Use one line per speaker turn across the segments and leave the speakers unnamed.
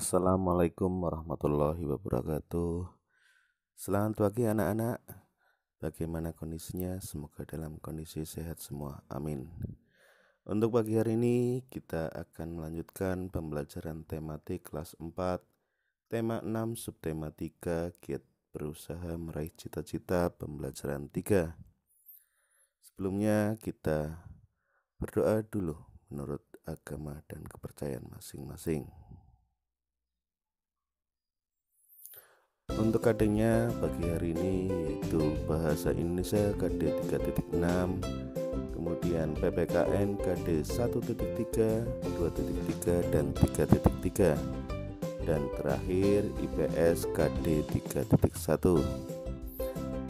Assalamualaikum warahmatullahi wabarakatuh. Selamat pagi anak-anak. Bagaimana kondisinya? Semoga dalam kondisi sehat semua. Amin. Untuk pagi hari ini kita akan melanjutkan pembelajaran tematik kelas 4, tema 6, subtema 3, giat berusaha meraih cita-cita pembelajaran 3. Sebelumnya kita berdoa dulu menurut agama dan kepercayaan masing-masing. Untuk KD-nya pagi hari ini yaitu Bahasa Indonesia KD 3.6, kemudian PPKN KD 1.3, 2.3, dan 3.3, dan terakhir IPS KD 3.1.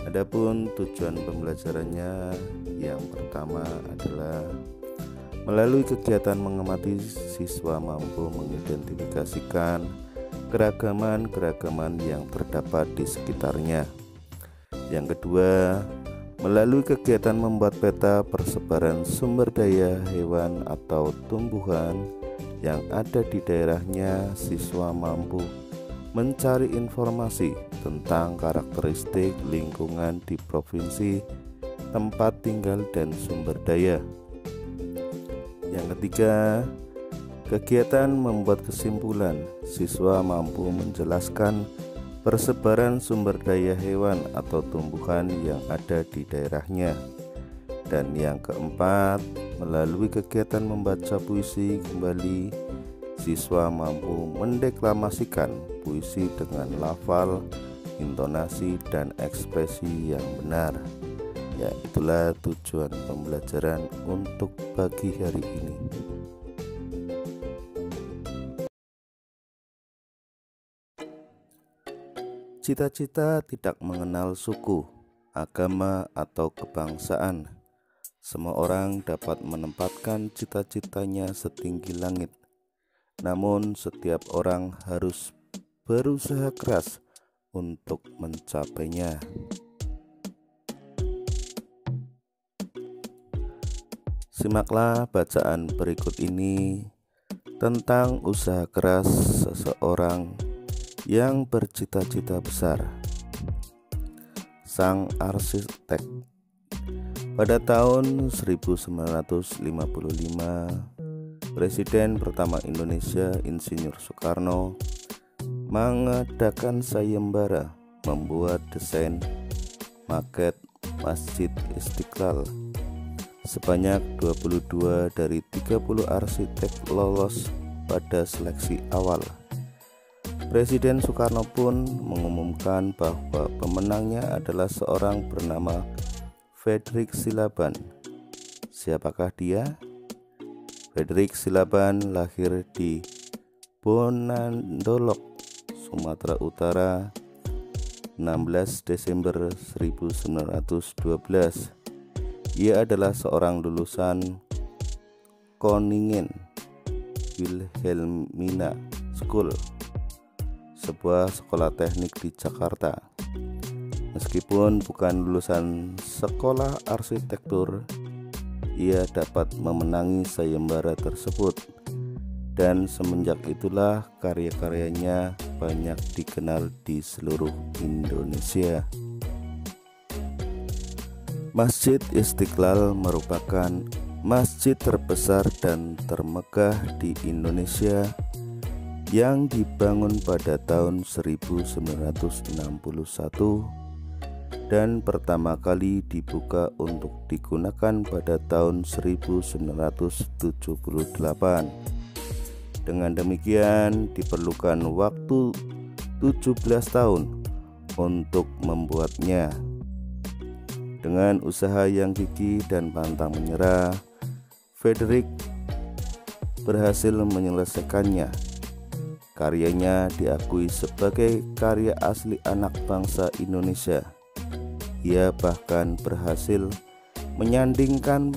Adapun tujuan pembelajarannya yang pertama adalah melalui kegiatan mengamati, siswa mampu mengidentifikasikan keragaman yang terdapat di sekitarnya. Yang kedua, melalui kegiatan membuat peta persebaran sumber daya hewan atau tumbuhan yang ada di daerahnya, siswa mampu mencari informasi tentang karakteristik lingkungan di provinsi tempat tinggal dan sumber daya. Yang ketiga, kegiatan membuat kesimpulan, siswa mampu menjelaskan persebaran sumber daya hewan atau tumbuhan yang ada di daerahnya. Dan yang keempat, melalui kegiatan membaca puisi kembali, siswa mampu mendeklamasikan puisi dengan lafal, intonasi, dan ekspresi yang benar. Ya, itulah tujuan pembelajaran untuk pagi hari ini. Cita-cita tidak mengenal suku, agama, atau kebangsaan. Semua orang dapat menempatkan cita-citanya setinggi langit. Namun setiap orang harus berusaha keras untuk mencapainya. Simaklah bacaan berikut ini tentang usaha keras seseorang yang bercita-cita besar. Sang arsitek. Pada tahun 1955, Presiden pertama Indonesia, Insinyur Soekarno, mengadakan sayembara membuat desain maket Masjid Istiqlal. Sebanyak 22 dari 30 arsitek lolos pada seleksi awal. Presiden Soekarno pun mengumumkan bahwa pemenangnya adalah seorang bernama Fredrik Silaban. Siapakah dia? Fredrik Silaban lahir di Bonandolok, Sumatera Utara, 16 Desember 1912. Ia adalah seorang lulusan Koningen Wilhelmina School, sebuah sekolah teknik di Jakarta. Meskipun bukan lulusan sekolah arsitektur, ia dapat memenangi sayembara tersebut, dan semenjak itulah karya-karyanya banyak dikenal di seluruh Indonesia. Masjid Istiqlal merupakan masjid terbesar dan termegah di Indonesia yang dibangun pada tahun 1961 dan pertama kali dibuka untuk digunakan pada tahun 1978. Dengan demikian diperlukan waktu 17 tahun untuk membuatnya. Dengan usaha yang gigih dan pantang menyerah, Fredrik berhasil menyelesaikannya. Karyanya diakui sebagai karya asli anak bangsa Indonesia. Ia bahkan berhasil menyandingkan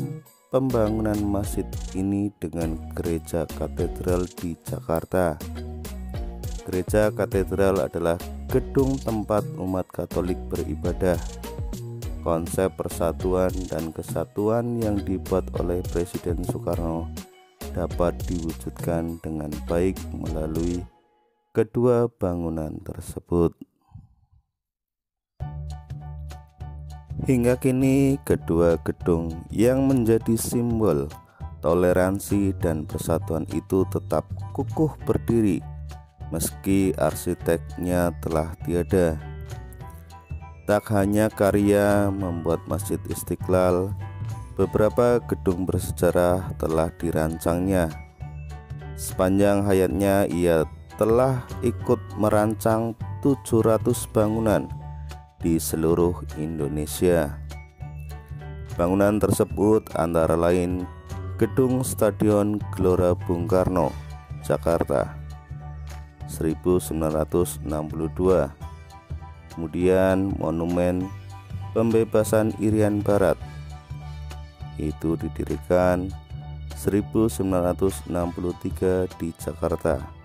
pembangunan masjid ini dengan gereja katedral di Jakarta. Gereja katedral adalah gedung tempat umat Katolik beribadah. Konsep persatuan dan kesatuan yang dibuat oleh Presiden Soekarno dapat diwujudkan dengan baik melalui kedua bangunan tersebut. Hingga kini kedua gedung yang menjadi simbol toleransi dan persatuan itu tetap kukuh berdiri meski arsiteknya telah tiada. Tak hanya karya membuat Masjid Istiqlal, beberapa gedung bersejarah telah dirancangnya. Sepanjang hayatnya ia telah ikut merancang 700 bangunan di seluruh Indonesia. Bangunan tersebut antara lain Gedung Stadion Gelora Bung Karno, Jakarta 1962. Kemudian Monumen Pembebasan Irian Barat, itu didirikan 1963 di Jakarta.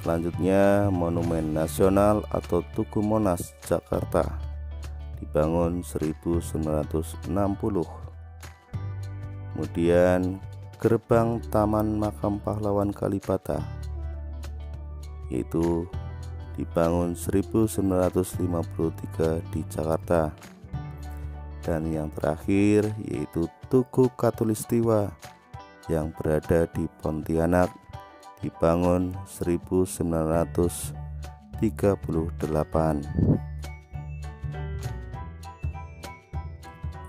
Selanjutnya Monumen Nasional atau Tugu Monas, Jakarta, dibangun 1960. Kemudian Gerbang Taman Makam Pahlawan Kalibata, yaitu dibangun 1953 di Jakarta. Dan yang terakhir yaitu Tugu Katulistiwa yang berada di Pontianak, dibangun 1938.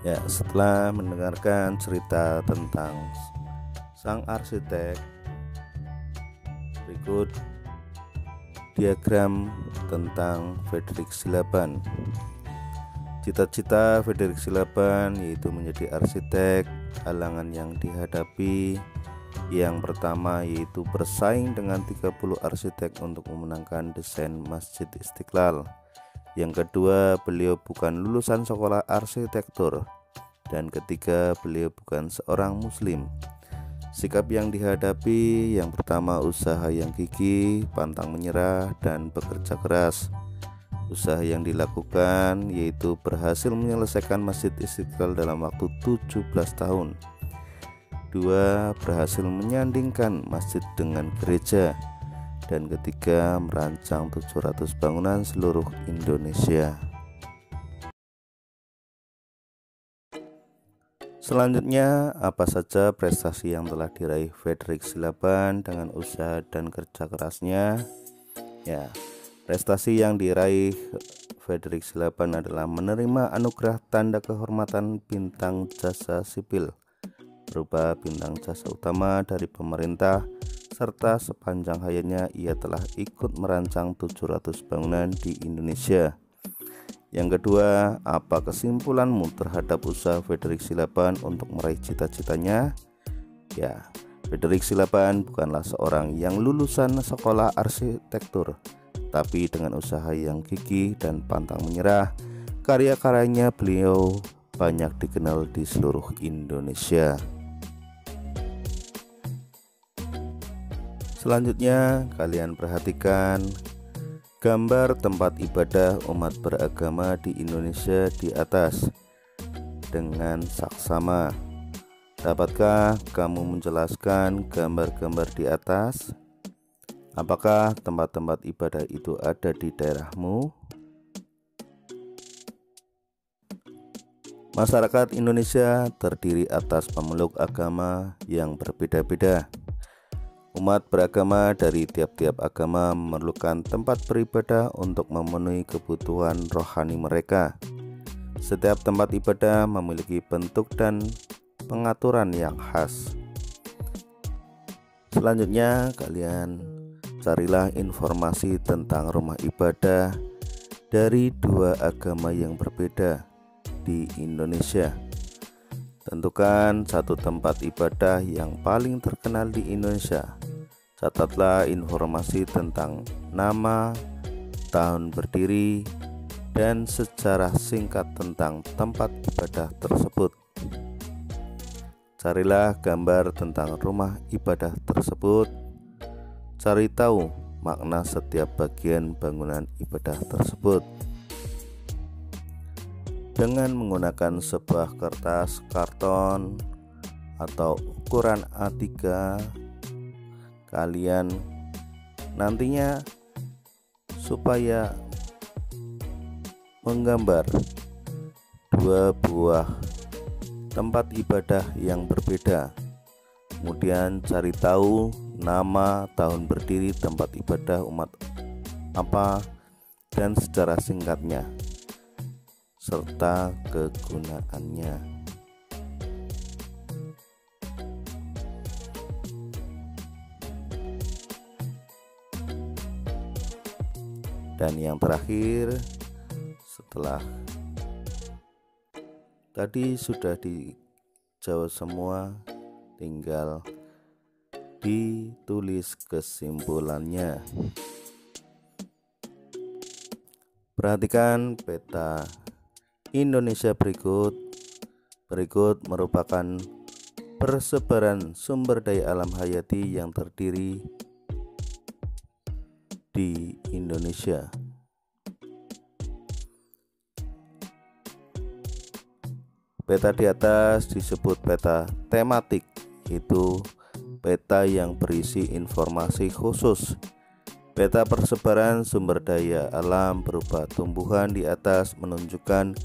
Ya, setelah mendengarkan cerita tentang sang arsitek, berikut diagram tentang Frederick Silaban. Cita-cita Frederick Silaban yaitu menjadi arsitek. Halangan yang dihadapi yang pertama yaitu bersaing dengan 30 arsitek untuk memenangkan desain Masjid Istiqlal. Yang kedua, beliau bukan lulusan sekolah arsitektur. Dan ketiga, beliau bukan seorang muslim. Sikap yang dihadapi yang pertama, usaha yang gigih, pantang menyerah, dan bekerja keras. Usaha yang dilakukan yaitu berhasil menyelesaikan Masjid Istiqlal dalam waktu 17 tahun. Dua, berhasil menyandingkan masjid dengan gereja. Dan ketiga, merancang 700 bangunan seluruh Indonesia. Selanjutnya, apa saja prestasi yang telah diraih Frederick Silaban dengan usaha dan kerja kerasnya? Ya, prestasi yang diraih Frederick Silaban adalah menerima anugerah tanda kehormatan bintang jasa sipil berupa bintang jasa utama dari pemerintah, serta sepanjang hayatnya ia telah ikut merancang 700 bangunan di Indonesia. Yang kedua, apa kesimpulanmu terhadap usaha Frederick Silaban untuk meraih cita-citanya? Ya, Frederick Silaban bukanlah seorang yang lulusan sekolah arsitektur, tapi dengan usaha yang gigih dan pantang menyerah, karya-karyanya beliau banyak dikenal di seluruh Indonesia. Selanjutnya, kalian perhatikan gambar tempat ibadah umat beragama di Indonesia di atas dengan saksama. Dapatkah kamu menjelaskan gambar-gambar di atas? Apakah tempat-tempat ibadah itu ada di daerahmu? Masyarakat Indonesia terdiri atas pemeluk agama yang berbeda-beda. Umat beragama dari tiap-tiap agama memerlukan tempat beribadah untuk memenuhi kebutuhan rohani mereka. Setiap tempat ibadah memiliki bentuk dan pengaturan yang khas. Selanjutnya, kalian carilah informasi tentang rumah ibadah dari dua agama yang berbeda di Indonesia. Tentukan satu tempat ibadah yang paling terkenal di Indonesia. Catatlah informasi tentang nama, tahun berdiri, dan sejarah singkat tentang tempat ibadah tersebut. Carilah gambar tentang rumah ibadah tersebut. Cari tahu makna setiap bagian bangunan ibadah tersebut. Dengan menggunakan sebuah kertas karton atau ukuran A3, kalian nantinya supaya menggambar dua buah tempat ibadah yang berbeda. Kemudian cari tahu nama, tahun berdiri tempat ibadah umat apa, dan secara singkatnya serta kegunaannya. Dan yang terakhir, setelah tadi sudah dijawab semua, tinggal ditulis kesimpulannya. Perhatikan peta Indonesia berikut merupakan persebaran sumber daya alam hayati yang terdiri di Indonesia. Peta di atas disebut peta tematik, yaitu peta yang berisi informasi khusus. Peta persebaran sumber daya alam berupa tumbuhan di atas menunjukkan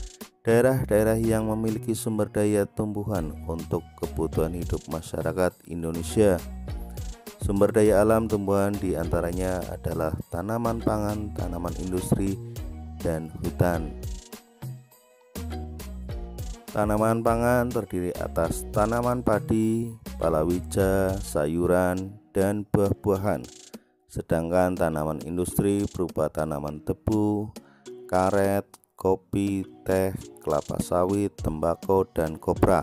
daerah-daerah yang memiliki sumber daya tumbuhan untuk kebutuhan hidup masyarakat Indonesia. Sumber daya alam tumbuhan diantaranya adalah tanaman pangan, tanaman industri, dan hutan. Tanaman pangan terdiri atas tanaman padi, palawija, sayuran, dan buah-buahan. Sedangkan tanaman industri berupa tanaman tebu, karet, kopi, teh, kelapa sawit, tembakau, dan kopra.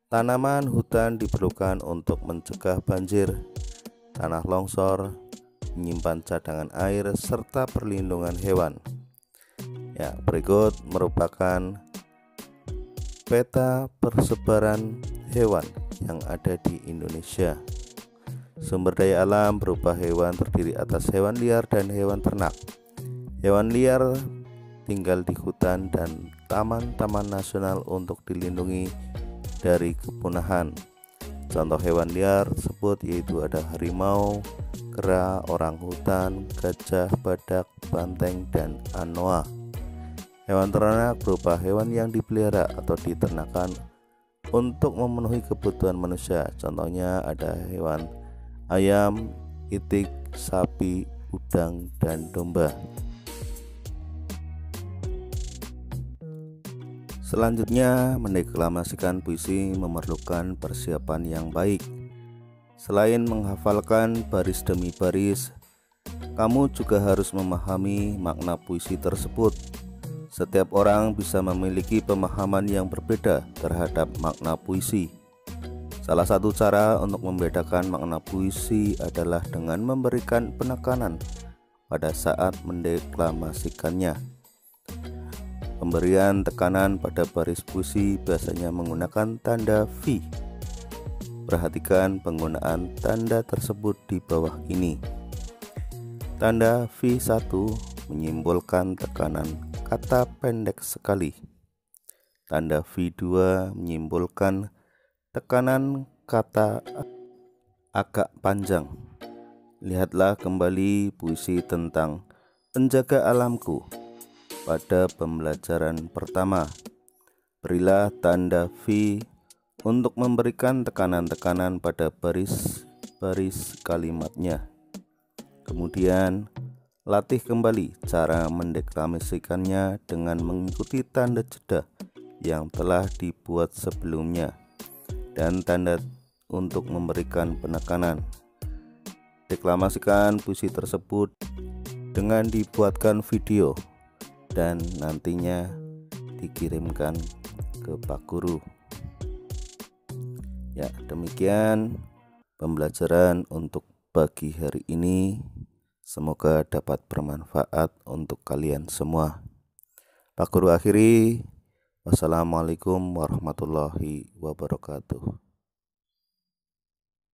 Tanaman hutan diperlukan untuk mencegah banjir, tanah longsor, menyimpan cadangan air, serta perlindungan hewan. Berikut merupakan peta persebaran hewan yang ada di Indonesia. Sumber daya alam berupa hewan terdiri atas hewan liar dan hewan ternak. Hewan liar tinggal di hutan dan taman-taman nasional untuk dilindungi dari kepunahan. Contoh hewan liar tersebut yaitu ada harimau, kera, orangutan, gajah, badak, banteng, dan anoa. Hewan ternak berupa hewan yang dipelihara atau diternakan untuk memenuhi kebutuhan manusia. Contohnya ada hewan ayam, itik, sapi, udang, dan domba. Selanjutnya, mendeklamasikan puisi memerlukan persiapan yang baik. Selain menghafalkan baris demi baris, kamu juga harus memahami makna puisi tersebut. Setiap orang bisa memiliki pemahaman yang berbeda terhadap makna puisi. Salah satu cara untuk membedakan makna puisi adalah dengan memberikan penekanan pada saat mendeklamasikannya. Pemberian tekanan pada baris puisi biasanya menggunakan tanda V. Perhatikan penggunaan tanda tersebut di bawah ini. Tanda V1 menyimbolkan tekanan kata pendek sekali. Tanda V2 menyimbolkan tekanan kata agak panjang. Lihatlah kembali puisi tentang penjaga alamku pada pembelajaran pertama. Berilah tanda V untuk memberikan tekanan-tekanan pada baris-baris kalimatnya. Kemudian latih kembali cara mendeklamasikannya dengan mengikuti tanda jeda yang telah dibuat sebelumnya dan tanda untuk memberikan penekanan. Deklamasikan puisi tersebut dengan dibuatkan video dan nantinya dikirimkan ke Pak Guru. Demikian pembelajaran untuk pagi hari ini. Semoga dapat bermanfaat untuk kalian semua. Pak Guru akhiri. Wassalamualaikum warahmatullahi wabarakatuh.